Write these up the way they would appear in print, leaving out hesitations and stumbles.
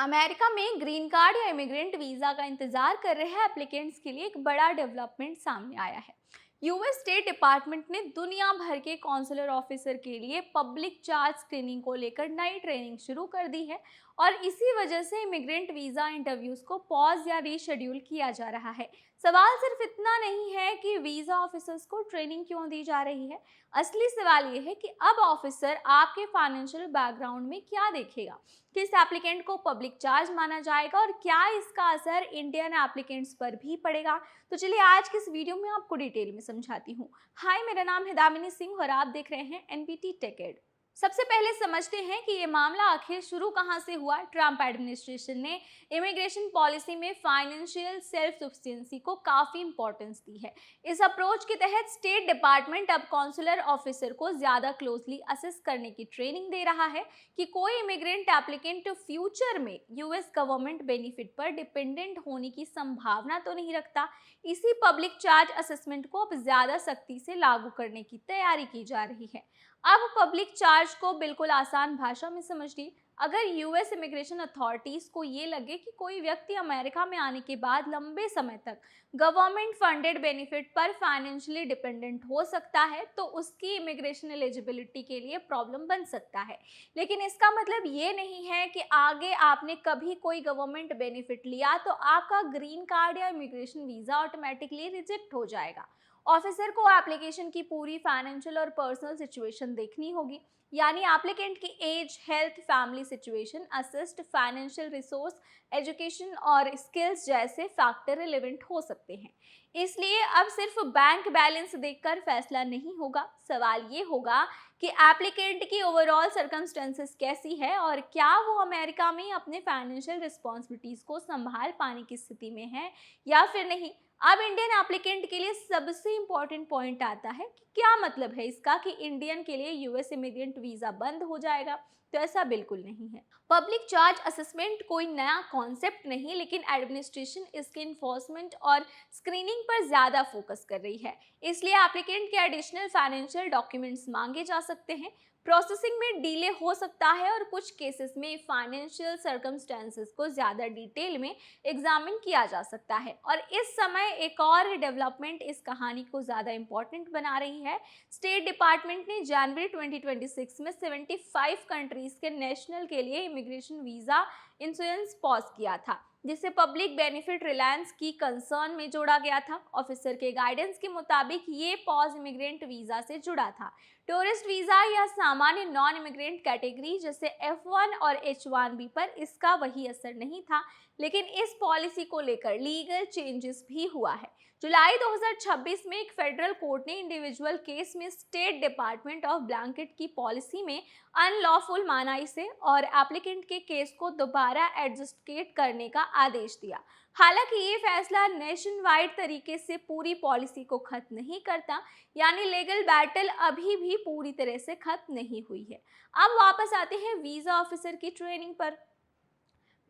America में green card या immigrant visa का इंतजार कर रहे एप्लीकेंट्स के लिए एक बड़ा डेवलपमेंट सामने आया है। यूएस स्टेट डिपार्टमेंट ने दुनिया भर के कॉन्सुलर ऑफिसर के लिए पब्लिक चार्ज स्क्रीनिंग को लेकर नई ट्रेनिंग शुरू कर दी है और इसी वजह से इमिग्रेंट वीजा इंटरव्यूज को पॉज या रीशेड्यूल किया जा रहा है। सवाल सिर्फ इतना नहीं है कि वीजा ऑफिसर्स को ट्रेनिंग क्यों दी जा रही है। असली सवाल ये है कि अब ऑफिसर आपके फाइनेंशियल बैकग्राउंड में क्या देखेगा, किस एप्लीकेंट को पब्लिक चार्ज माना जाएगा और क्या इसका असर इंडियन एप्लीकेंट्स पर भी पड़ेगा। तो चलिए आज के इस वीडियो में आपको डिटेल में समझाती हूँ। हाय, मेरा नाम है दामिनी सिंह और आप देख रहे हैं एनपीटी टेक एड। सबसे पहले समझते हैं कि ये मामला आखिर शुरू कहां से हुआ। ट्रंप एडमिनिस्ट्रेशन ने इमिग्रेशन पॉलिसी में फाइनेंशियल सेल्फ सफिशिएंसी को काफी इंपॉर्टेंस दी है। इस अप्रोच के तहत स्टेट डिपार्टमेंट अब कॉन्सुलर ऑफिसर को ज्यादा क्लोजली असेस करने की ट्रेनिंग दे रहा है कि कोई इमिग्रेंट एप्लीकेंट फ्यूचर में यूएस गवर्नमेंट बेनिफिट पर डिपेंडेंट होने की संभावना तो नहीं रखता। इसी पब्लिक चार्ज असेसमेंट को अब ज्यादा सख्ती से लागू करने की तैयारी की जा रही है। अब पब्लिक चार्ज को बिल्कुल आसान भाषा में समझिए। अगर यूएस इमिग्रेशन अथॉरिटीज को ये लगे कि कोई व्यक्ति अमेरिका में आने के बाद लंबे समय तक गवर्नमेंट फंडेड बेनिफिट पर फाइनेंशियली डिपेंडेंट हो सकता है तो उसकी इमिग्रेशन एलिजिबिलिटी के लिए प्रॉब्लम बन सकता है। लेकिन इसका मतलब ये नहीं है कि आगे आपने कभी कोई गवर्नमेंट बेनिफिट लिया तो आपका ग्रीन कार्ड या इमिग्रेशन वीजा ऑटोमेटिकली रिजेक्ट हो जाएगा। ऑफिसर को एप्लीकेशन की पूरी फाइनेंशियल और पर्सनल सिचुएशन देखनी होगी, यानी एप्लीकेंट की age, health, family situation, assist, financial resource, education और स्किल्स जैसे फैक्टर रिलेवेंट हो सकते हैं। इसलिए अब सिर्फ बैंक बैलेंस देखकर फैसला नहीं होगा। सवाल ये होगा कि एप्लीकेंट की ओवरऑल सर्कमस्टेंसेस कैसी है और क्या वो अमेरिका में अपने फाइनेंशियल रिस्पॉन्सिबिलिटीज को संभाल पाने की स्थिति में है या फिर नहीं। अब इंडियन एप्लीकेंट के लिए सबसे इंपॉर्टेंट पॉइंट आता है कि क्या मतलब है इसका कि इंडियन के लिए यूएस इमिग्रेंट वीजा बंद हो जाएगा। तो ऐसा बिल्कुल नहीं है। पब्लिक चार्ज असेसमेंट कोई नया कॉन्सेप्ट नहीं, लेकिन एडमिनिस्ट्रेशन इसके इन्फोर्समेंट और स्क्रीनिंग पर ज्यादा फोकस कर रही है। इसलिए एप्लीकेंट के एडिशनल फाइनेंशियल डॉक्यूमेंट्स मांगे जा सकते हैं, प्रोसेसिंग में डिले हो सकता है और कुछ केसेस में फाइनेंशियल सर्कमस्टेंसेस को ज़्यादा डिटेल में एग्जामिन किया जा सकता है। और इस समय एक और डेवलपमेंट इस कहानी को ज़्यादा इम्पोर्टेंट बना रही है। स्टेट डिपार्टमेंट ने जनवरी 2026 में 75 कंट्रीज के नेशनल के लिए इमिग्रेशन वीज़ा इंश्योरेंस पॉज किया था, जिसे पब्लिक बेनिफिट रिलायंस की कंसर्न में जोड़ा गया था। ऑफिसर के गाइडेंस के मुताबिक ये पॉज इमिग्रेंट वीजा से जुड़ा था। टूरिस्ट वीजा या सामान्य नॉन इमिग्रेंट कैटेगरी जैसे F1 और H1B पर इसका वही असर नहीं था, लेकिन इस पॉलिसी को लेकर लीगल चेंजेस भी हुआ है। जुलाई 2026 में एक फेडरल कोर्ट ने इंडिविजुअल केस में स्टेट डिपार्टमेंट ऑफ ब्लैंकेट की पॉलिसी में अनलॉफुल माना इसे और एप्लीकेंट के केस को दोबारा एडजस्टेट करने का आदेश दिया। हालांकि ये फैसला नेशन वाइड तरीके से पूरी पॉलिसी को खत्म नहीं करता, यानी लीगल बैटल अभी भी पूरी तरह से खत्म नहीं हुई है। अब वापस आते हैं वीजा ऑफिसर की ट्रेनिंग पर।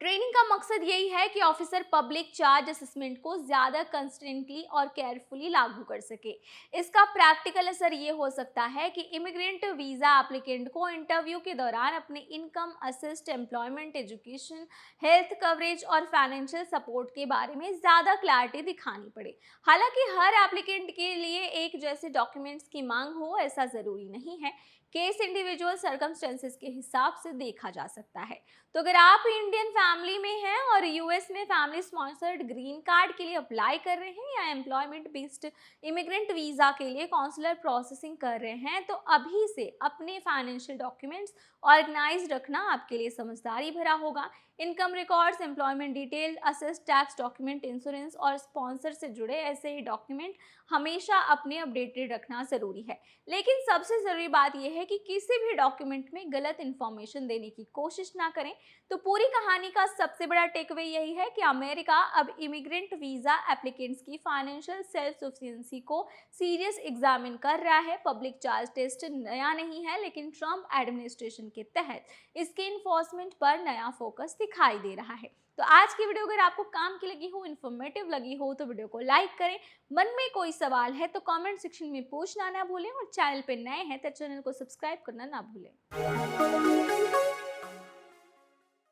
ट्रेनिंग का मकसद यही है कि ऑफिसर पब्लिक चार्ज असेसमेंट को ज़्यादा कंस्टेंटली और केयरफुली लागू कर सके। इसका प्रैक्टिकल असर ये हो सकता है कि इमिग्रेंट वीज़ा एप्लीकेंट को इंटरव्यू के दौरान अपने income, assist, employment, education, health coverage और फाइनेंशियल सपोर्ट के बारे में ज़्यादा क्लैरिटी दिखानी पड़े। हालांकि हर एप्लीकेंट के लिए एक जैसे डॉक्यूमेंट्स की मांग हो ऐसा ज़रूरी नहीं है। केस इंडिविजुअल सर्कमस्टेंसेस के हिसाब से देखा जा सकता है। तो अगर आप इंडियन फैमिली में हैं और यूएस में फैमिली स्पॉन्सर्ड ग्रीन कार्ड के लिए अप्लाई कर रहे हैं या एम्प्लॉयमेंट बेस्ड इमिग्रेंट वीज़ा के लिए काउंसलर प्रोसेसिंग कर रहे हैं, तो अभी से अपने फाइनेंशियल डॉक्यूमेंट्स ऑर्गेनाइज रखना आपके लिए समझदारी भरा होगा। Income records, employment detail, assess, tax document, insurance और स्पॉन्सर से जुड़े ऐसे ही डॉक्यूमेंट हमेशा अपने अपडेटेड रखना ज़रूरी है। लेकिन सबसे ज़रूरी बात यह है कि किसी भी डॉक्यूमेंट में गलत इन्फॉर्मेशन देने की कोशिश ना करें। तो पूरी कहानी का सबसे बड़ा टेकअवे यही है कि अमेरिका अब इमिग्रेंट वीज़ा एप्लीकेंट्स की फाइनेंशियल सेल्फ सफिशिएंसी को सीरियस एग्जामिन कर रहा है। पब्लिक चार्ज टेस्ट नया नहीं है, लेकिन ट्रंप एडमिनिस्ट्रेशन के तहत इसके इन्फोर्समेंट पर नया फोकस दिखाई दे रहा है। तो आज की वीडियो अगर आपको काम की लगी हो, इन्फॉर्मेटिव लगी हो, तो वीडियो को लाइक करें। मन में कोई सवाल है तो कमेंट सेक्शन में पूछना ना भूलें और चैनल पे नए हैं तो चैनल को सब्सक्राइब करना ना भूलें।